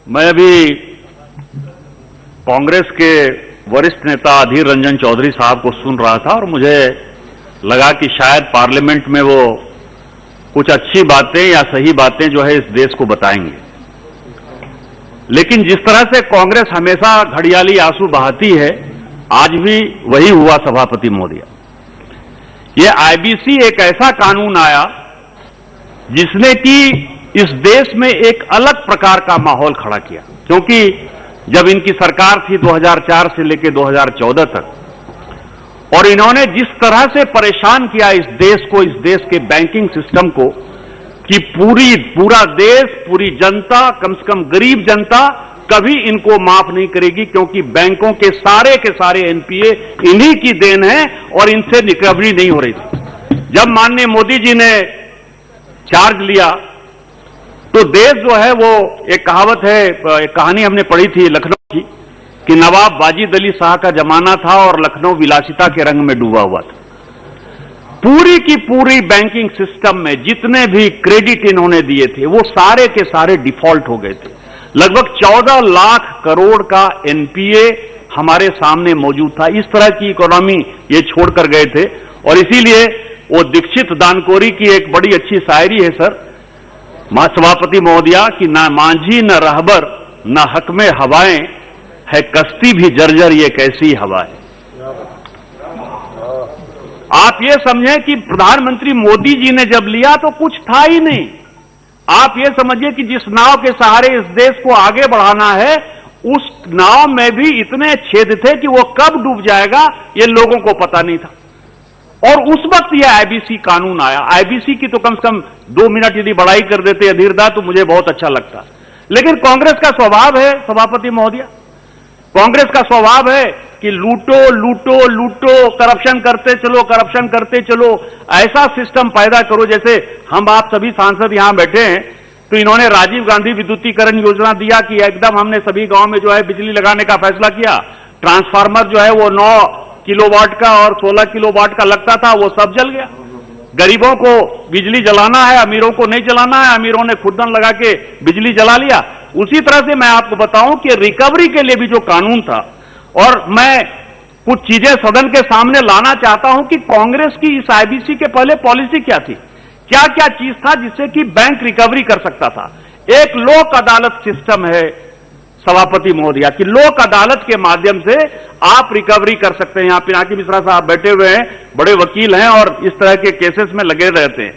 मैं अभी कांग्रेस के वरिष्ठ नेता अधीर रंजन चौधरी साहब को सुन रहा था और मुझे लगा कि शायद पार्लियामेंट में वो कुछ अच्छी बातें या सही बातें जो है इस देश को बताएंगे। लेकिन जिस तरह से कांग्रेस हमेशा घड़ियाली आंसू बहाती है, आज भी वही हुआ सभापति महोदय। ये आईबीसी एक ऐसा कानून आया जिसने कि इस देश में एक अलग प्रकार का माहौल खड़ा किया, क्योंकि जब इनकी सरकार थी 2004 से लेकर 2014 तक, और इन्होंने जिस तरह से परेशान किया इस देश को, इस देश के बैंकिंग सिस्टम को, कि पूरा देश, पूरी जनता, कम से कम गरीब जनता कभी इनको माफ नहीं करेगी, क्योंकि बैंकों के सारे एनपीए इन्हीं की देन है और इनसे रिकवरी नहीं हो रही थी। जब माननीय मोदी जी ने चार्ज लिया तो देश जो है वो, एक कहावत है, एक कहानी हमने पढ़ी थी लखनऊ की, कि नवाब वाजिद अली शाह का जमाना था और लखनऊ विलासिता के रंग में डूबा हुआ था। पूरी की पूरी बैंकिंग सिस्टम में जितने भी क्रेडिट इन्होंने दिए थे वो सारे के सारे डिफॉल्ट हो गए थे। लगभग 14 लाख करोड़ का एनपीए हमारे सामने मौजूद था। इस तरह की इकोनॉमी ये छोड़कर गए थे, और इसीलिए वो दीक्षित दानकोरी की एक बड़ी अच्छी शायरी है सर, सभापति महोदया, कि ना मांझी न रहबर न हक में हवाएं, है कश्ती भी जर्जर ये कैसी हवा है। आप ये समझें कि प्रधानमंत्री मोदी जी ने जब लिया तो कुछ था ही नहीं। आप ये समझिए कि जिस नाव के सहारे इस देश को आगे बढ़ाना है, उस नाव में भी इतने छेद थे कि वो कब डूब जाएगा ये लोगों को पता नहीं था। और उस वक्त यह आईबीसी कानून आया। आईबीसी की तो कम से कम 2 मिनट यदि बड़ाई कर देते अधीरदा तो मुझे बहुत अच्छा लगता। लेकिन कांग्रेस का स्वभाव है सभापति महोदय, कांग्रेस का स्वभाव है कि लूटो लूटो लूटो, करप्शन करते चलो, करप्शन करते चलो, ऐसा सिस्टम पैदा करो। जैसे हम आप सभी सांसद यहां बैठे हैं, तो इन्होंने राजीव गांधी विद्युतीकरण योजना दिया कि एकदम हमने सभी गांव में जो है बिजली लगाने का फैसला किया। ट्रांसफार्मर जो है वो 9 किलोवाट का और 16 किलोवाट का लगता था, वो सब जल गया। गरीबों को बिजली जलाना है, अमीरों को नहीं जलाना है, अमीरों ने खुदन लगा के बिजली जला लिया। उसी तरह से मैं आपको बताऊं कि रिकवरी के लिए भी जो कानून था, और मैं कुछ चीजें सदन के सामने लाना चाहता हूं कि कांग्रेस की इस आईबीसी के पहले पॉलिसी क्या थी, क्या क्या चीज था जिससे कि बैंक रिकवरी कर सकता था। एक लोक अदालत सिस्टम है सभापति महोदया, कि लोक अदालत के माध्यम से आप रिकवरी कर सकते हैं। यहां पिनाकी मिश्रा साहब बैठे हुए हैं, बड़े वकील हैं और इस तरह के केसेस में लगे रहते हैं।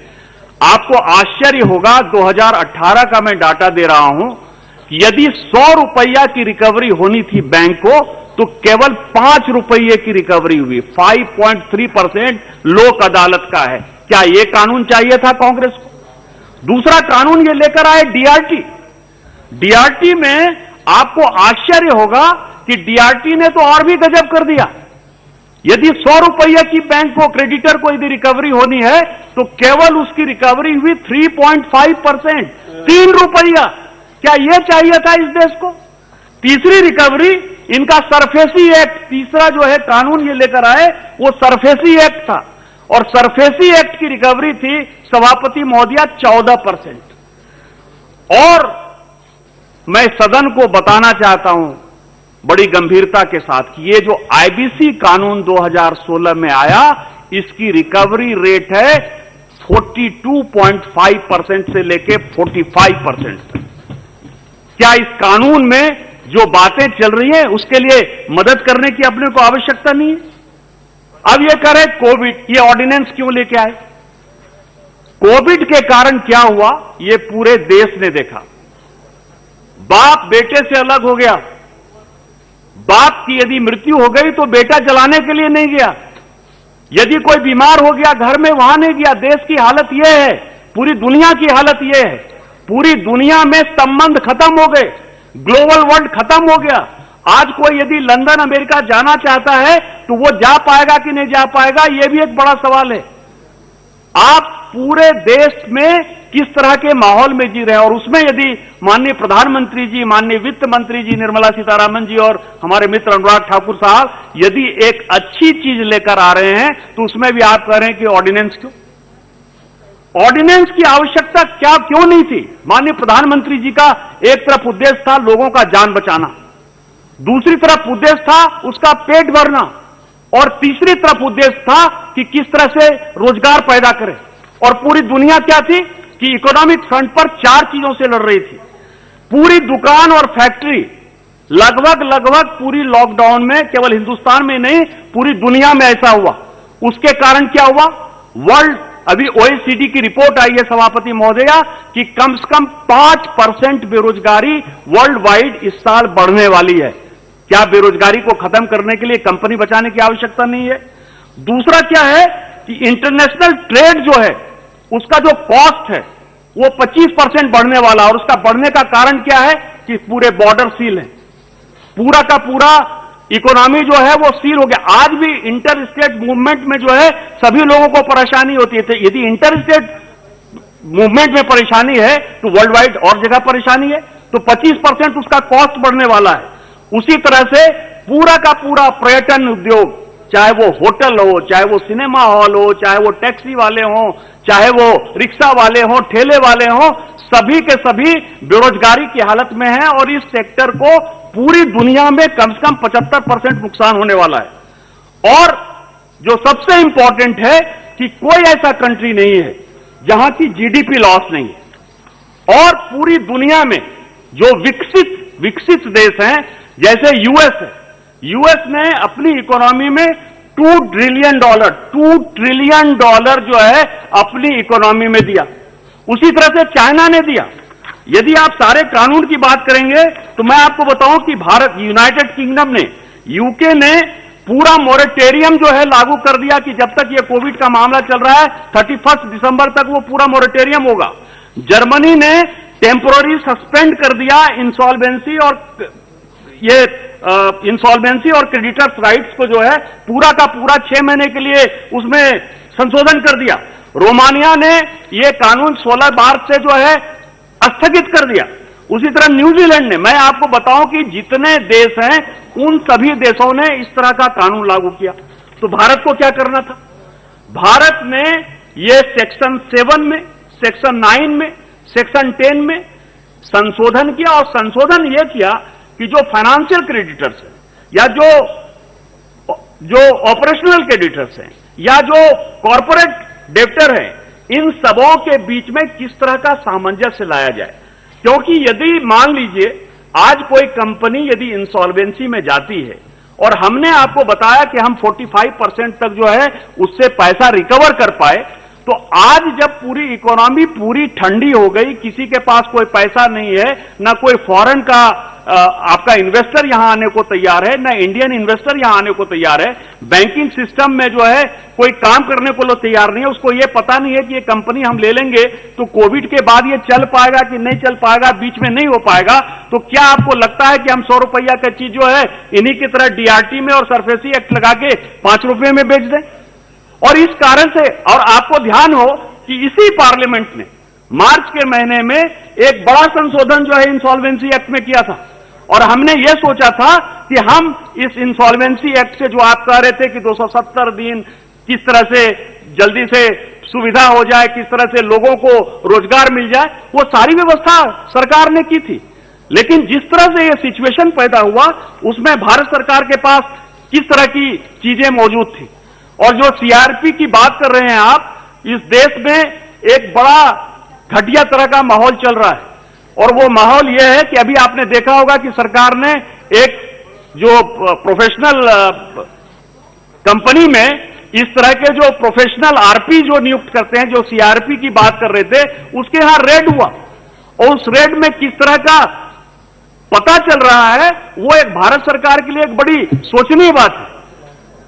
आपको आश्चर्य होगा, 2018 का मैं डाटा दे रहा हूं, यदि 100 रुपया की रिकवरी होनी थी बैंक को, तो केवल 5 रुपये की रिकवरी हुई। 5.3% लोक अदालत का है। क्या यह कानून चाहिए था कांग्रेस को? दूसरा कानून ये लेकर आए डीआरटी। डीआरटी में आपको आश्चर्य होगा कि डीआरटी ने तो और भी गजब कर दिया। यदि 100 रुपये की बैंक को, क्रेडिटर को यदि रिकवरी होनी है, तो केवल उसकी रिकवरी हुई 3.5%, 3 रुपया। क्या यह चाहिए था इस देश को? तीसरी रिकवरी इनका सरफेसी एक्ट, तीसरा जो है कानून ये लेकर आए वो सरफेसी एक्ट था, और सरफेसी एक्ट की रिकवरी थी सभापति महोदया 14%। और मैं सदन को बताना चाहता हूं बड़ी गंभीरता के साथ कि ये जो आईबीसी कानून 2016 में आया, इसकी रिकवरी रेट है 42.5% से लेके 45% तक। क्या इस कानून में जो बातें चल रही हैं उसके लिए मदद करने की अपने को आवश्यकता नहीं है? अब ये कह रहे कोविड, ये ऑर्डिनेंस क्यों लेके आए? कोविड के कारण क्या हुआ ये पूरे देश ने देखा। बाप बेटे से अलग हो गया। बाप की यदि मृत्यु हो गई तो बेटा जलाने के लिए नहीं गया। यदि कोई बीमार हो गया घर में, वहां नहीं गया। देश की हालत यह है, पूरी दुनिया की हालत यह है। पूरी दुनिया में संबंध खत्म हो गए, ग्लोबल वर्ल्ड खत्म हो गया। आज कोई यदि लंदन अमेरिका जाना चाहता है तो वो जा पाएगा कि नहीं जा पाएगा, यह भी एक बड़ा सवाल है। आप पूरे देश में किस तरह के माहौल में जी रहे हैं, और उसमें यदि माननीय प्रधानमंत्री जी, माननीय वित्त मंत्री जी निर्मला सीतारामन जी और हमारे मित्र अनुराग ठाकुर साहब यदि एक अच्छी चीज लेकर आ रहे हैं, तो उसमें भी आप कह रहे हैं कि ऑर्डिनेंस क्यों? ऑर्डिनेंस की आवश्यकता क्यों नहीं थी? माननीय प्रधानमंत्री जी का एक तरफ उद्देश्य था लोगों का जान बचाना, दूसरी तरफ उद्देश्य था उसका पेट भरना, और तीसरी तरफ उद्देश्य था कि किस तरह से रोजगार पैदा करें। और पूरी दुनिया क्या थी कि इकोनॉमिक फ्रंट पर 4 चीजों से लड़ रही थी। पूरी दुकान और फैक्ट्री लगभग पूरी लॉकडाउन में, केवल हिंदुस्तान में नहीं पूरी दुनिया में ऐसा हुआ। उसके कारण क्या हुआ? वर्ल्ड, अभी ओईसीडी की रिपोर्ट आई है सभापति महोदया, कि कम से कम 5% बेरोजगारी वर्ल्ड वाइड इस साल बढ़ने वाली है। क्या बेरोजगारी को खत्म करने के लिए कंपनी बचाने की आवश्यकता नहीं है? दूसरा क्या है कि इंटरनेशनल ट्रेड जो है उसका जो कॉस्ट है वो 25% बढ़ने वाला, और उसका बढ़ने का कारण क्या है कि पूरे बॉर्डर सील है, पूरा का पूरा इकोनॉमी जो है वो सील हो गया। आज भी इंटर स्टेट मूवमेंट में जो है सभी लोगों को परेशानी होती है। तो यदि इंटर स्टेट मूवमेंट में परेशानी है तो वर्ल्ड वाइड और जगह परेशानी है, तो 25% उसका कॉस्ट बढ़ने वाला है। उसी तरह से पूरा का पूरा पर्यटन उद्योग, चाहे वो होटल हो, चाहे वो सिनेमा हॉल हो, चाहे वो टैक्सी वाले हों, चाहे वो रिक्शा वाले हों, ठेले वाले हों, सभी के सभी बेरोजगारी की हालत में हैं, और इस सेक्टर को पूरी दुनिया में कम से कम 75% नुकसान होने वाला है। और जो सबसे इंपॉर्टेंट है कि कोई ऐसा कंट्री नहीं है जहां की जीडीपी लॉस नहीं है। और पूरी दुनिया में जो विकसित देश हैं, जैसे यूएस है, यूएस ने अपनी इकोनॉमी में $2 ट्रिलियन जो है अपनी इकोनॉमी में दिया। उसी तरह से चाइना ने दिया। यदि आप सारे कानून की बात करेंगे तो मैं आपको बताऊं कि भारत, यूनाइटेड किंगडम ने, यूके ने पूरा मोरेटेरियम जो है लागू कर दिया कि जब तक ये कोविड का मामला चल रहा है 31 दिसंबर तक वो पूरा मोरेटेरियम होगा। जर्मनी ने टेम्पोररी सस्पेंड कर दिया इंसॉल्वेंसी और क्रेडिटर्स राइट्स को जो है पूरा का पूरा 6 महीने के लिए उसमें संशोधन कर दिया। रोमानिया ने ये कानून 16 मार्च से जो है स्थगित कर दिया। उसी तरह न्यूजीलैंड ने, मैं आपको बताऊं कि जितने देश हैं उन सभी देशों ने इस तरह का कानून लागू किया। तो भारत को क्या करना था? भारत ने ये सेक्शन 7 में, सेक्शन 9 में, सेक्शन 10 में संशोधन किया, और संशोधन यह किया कि जो फाइनेंशियल क्रेडिटर्स हैं, या जो ऑपरेशनल क्रेडिटर्स हैं, या जो कॉर्पोरेट डेब्टर हैं, इन सबों के बीच में किस तरह का सामंजस्य लाया जाए। क्योंकि यदि मान लीजिए आज कोई कंपनी यदि इंसॉल्वेंसी में जाती है, और हमने आपको बताया कि हम 45% तक जो है उससे पैसा रिकवर कर पाए, तो आज जब पूरी इकोनॉमी पूरी ठंडी हो गई, किसी के पास कोई पैसा नहीं है, ना कोई फॉरेन का आपका इन्वेस्टर यहां आने को तैयार है, ना इंडियन इन्वेस्टर यहां आने को तैयार है, बैंकिंग सिस्टम में जो है कोई काम करने को लोग तैयार नहीं है, उसको ये पता नहीं है कि ये कंपनी हम ले लेंगे तो कोविड के बाद ये चल पाएगा कि नहीं चल पाएगा, बीच में नहीं हो पाएगा। तो क्या आपको लगता है कि हम 100 रुपया का चीज जो है इन्हीं की तरह डीआरटी में और सरफेसी एक्ट लगा के 5 रुपए में बेच दें? और इस कारण से, और आपको ध्यान हो कि इसी पार्लियामेंट ने मार्च के महीने में एक बड़ा संशोधन जो है इंसॉल्वेंसी एक्ट में किया था, और हमने यह सोचा था कि हम इस इंसॉल्वेंसी एक्ट से, जो आप कह रहे थे कि 270 दिन किस तरह से जल्दी से सुविधा हो जाए, किस तरह से लोगों को रोजगार मिल जाए, वो सारी व्यवस्था सरकार ने की थी। लेकिन जिस तरह से यह सिचुएशन पैदा हुआ उसमें भारत सरकार के पास किस तरह की चीजें मौजूद थी। और जो सीआरपी की बात कर रहे हैं आप, इस देश में एक बड़ा घटिया तरह का माहौल चल रहा है, और वो माहौल यह है कि अभी आपने देखा होगा कि सरकार ने एक जो प्रोफेशनल कंपनी में इस तरह के जो प्रोफेशनल आरपी जो नियुक्त करते हैं, जो सीआरपी की बात कर रहे थे, उसके यहां रेड हुआ, और उस रेड में किस तरह का पता चल रहा है, वो एक भारत सरकार के लिए एक बड़ी सोचनीय बात है।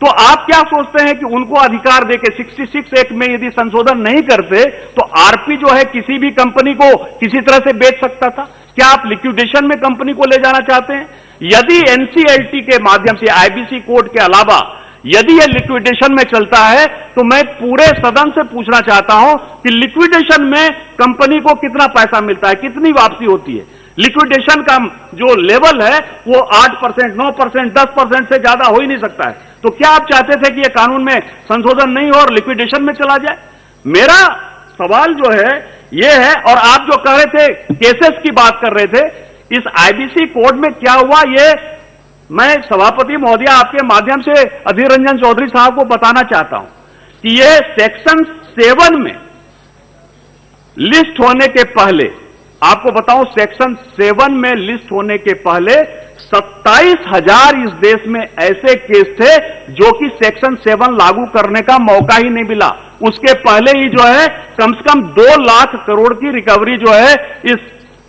तो आप क्या सोचते हैं कि उनको अधिकार देके 66 एक्ट में यदि संशोधन नहीं करते तो आरपी जो है किसी भी कंपनी को किसी तरह से बेच सकता था? क्या आप लिक्विडेशन में कंपनी को ले जाना चाहते हैं? यदि एनसीएलटी के माध्यम से, आईबीसी कोड के अलावा यदि यह लिक्विडेशन में चलता है, तो मैं पूरे सदन से पूछना चाहता हूं कि लिक्विडेशन में कंपनी को कितना पैसा मिलता है, कितनी वापसी होती है? लिक्विडेशन का जो लेवल है वो 8%, 9%, 10% से ज्यादा हो ही नहीं सकता है। तो क्या आप चाहते थे कि यह कानून में संशोधन नहीं हो और लिक्विडेशन में चला जाए? मेरा सवाल जो है ये है, और आप जो कह रहे थे केसेस की बात कर रहे थे, इस आईबीसी कोर्ट में क्या हुआ ये मैं सभापति महोदय आपके माध्यम से अधीर रंजन चौधरी साहब को बताना चाहता हूं कि ये सेक्शन 7 में लिस्ट होने के पहले, आपको बताऊं सेक्शन 7 में लिस्ट होने के पहले 27,000 इस देश में ऐसे केस थे जो कि सेक्शन 7 लागू करने का मौका ही नहीं मिला। उसके पहले ही जो है कम से कम 2 लाख करोड़ की रिकवरी जो है इस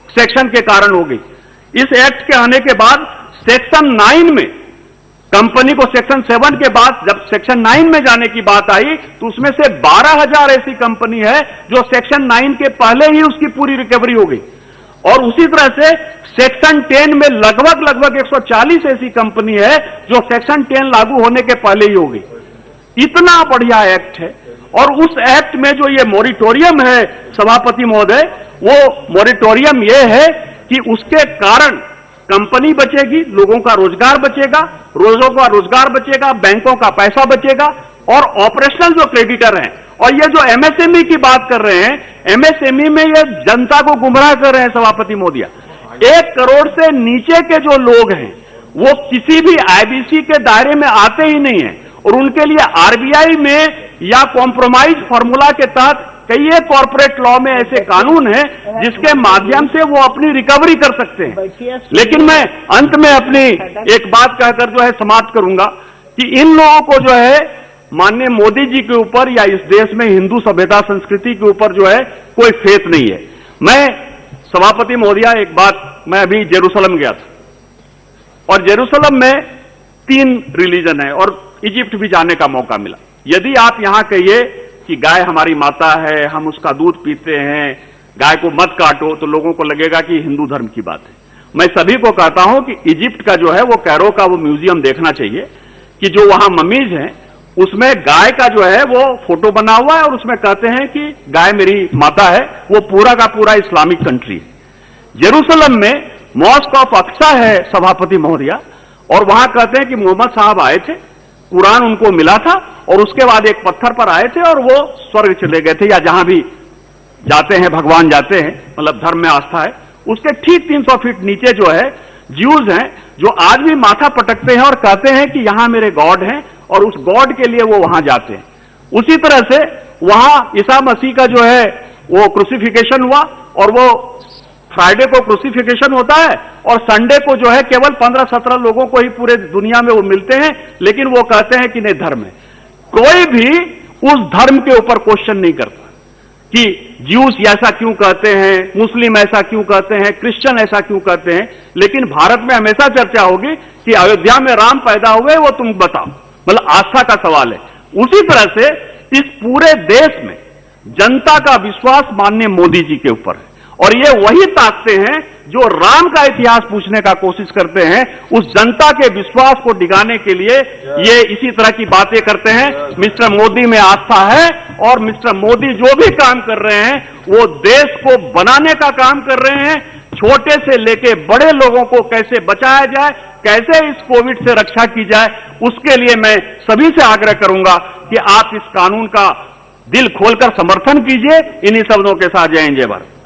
सेक्शन के कारण हो गई। इस एक्ट के आने के बाद सेक्शन 9 में कंपनी को सेक्शन 7 के बाद जब सेक्शन 9 में जाने की बात आई तो उसमें से 12,000 ऐसी कंपनी है जो सेक्शन 9 के पहले ही उसकी पूरी रिकवरी हो गई। और उसी तरह से सेक्शन 10 में लगभग 140 ऐसी कंपनी है जो सेक्शन 10 लागू होने के पहले ही हो गई। इतना बढ़िया एक्ट है। और उस एक्ट में जो ये मोरिटोरियम है सभापति महोदय, वो मोरिटोरियम ये है कि उसके कारण कंपनी बचेगी, लोगों का रोजगार बचेगा, रोजगार बचेगा, बैंकों का पैसा बचेगा, और ऑपरेशनल जो क्रेडिटर हैं, और ये जो एमएसएमई की बात कर रहे हैं, एमएसएमई में ये जनता को गुमराह कर रहे हैं सभापति महोदय। 1 करोड़ से नीचे के जो लोग हैं वो किसी भी आईबीसी के दायरे में आते ही नहीं है, और उनके लिए आरबीआई में या कॉम्प्रोमाइज फॉर्मूला के तहत कई कॉर्पोरेट लॉ में ऐसे कानून हैं जिसके माध्यम से वो अपनी रिकवरी कर सकते हैं। लेकिन मैं अंत में अपनी एक बात कहकर जो है समाप्त करूंगा कि इन लोगों को जो है माननीय मोदी जी के ऊपर या इस देश में हिंदू सभ्यता संस्कृति के ऊपर जो है कोई फेथ नहीं है। मैं सभापति महोदय एक बात, मैं अभी जेरूसलम गया था और जेरूसलम में 3 रिलीजन है और इजिप्ट भी जाने का मौका मिला। यदि आप यहां कहिए कि गाय हमारी माता है, हम उसका दूध पीते हैं, गाय को मत काटो, तो लोगों को लगेगा कि हिंदू धर्म की बात है। मैं सभी को कहता हूं कि इजिप्ट का जो है वो कैरो का वो म्यूजियम देखना चाहिए कि जो वहां ममीज हैं उसमें गाय का जो है वो फोटो बना हुआ है और उसमें कहते हैं कि गाय मेरी माता है। वो पूरा का पूरा इस्लामिक कंट्री है। जेरूसलम में मॉस्क ऑफ अक्सा है सभापति महोदय, और वहां कहते हैं कि मोहम्मद साहब आए थे, कुरान उनको मिला था और उसके बाद एक पत्थर पर आए थे और वो स्वर्ग चले गए थे, या जहां भी जाते हैं भगवान जाते हैं, मतलब धर्म में आस्था है। उसके ठीक 300 फीट नीचे जो है ज्यूज हैं जो आज भी माथा पटकते हैं और कहते हैं कि यहां मेरे गॉड हैं, और उस गॉड के लिए वो वहां जाते हैं। उसी तरह से वहां ईसा मसीह का जो है वो क्रूसिफिकेशन हुआ, और वो फ्राइडे को क्रूसिफिकेशन होता है और संडे को जो है केवल 15-17 लोगों को ही पूरे दुनिया में वो मिलते हैं, लेकिन वो कहते हैं कि नहीं धर्म है। कोई भी उस धर्म के ऊपर क्वेश्चन नहीं करता कि ज्यूस ऐसा क्यों कहते हैं, मुस्लिम ऐसा क्यों कहते हैं, क्रिश्चियन ऐसा क्यों कहते हैं। लेकिन भारत में हमेशा चर्चा होगी कि अयोध्या में राम पैदा हुए, वो तुम बताओ, मतलब आस्था का सवाल है। उसी तरह से इस पूरे देश में जनता का विश्वास माननीय मोदी जी के ऊपर है, और ये वही ताकते हैं जो राम का इतिहास पूछने का कोशिश करते हैं। उस जनता के विश्वास को डिगाने के लिए ये इसी तरह की बातें करते हैं। मिस्टर मोदी में आस्था है, और मिस्टर मोदी जो भी काम कर रहे हैं वो देश को बनाने का काम कर रहे हैं। छोटे से लेके बड़े लोगों को कैसे बचाया जाए, कैसे इस कोविड से रक्षा की जाए, उसके लिए मैं सभी से आग्रह करूंगा कि आप इस कानून का दिल खोलकर समर्थन कीजिए। इन्हीं शब्दों के साथ जय हिंद जय भारत।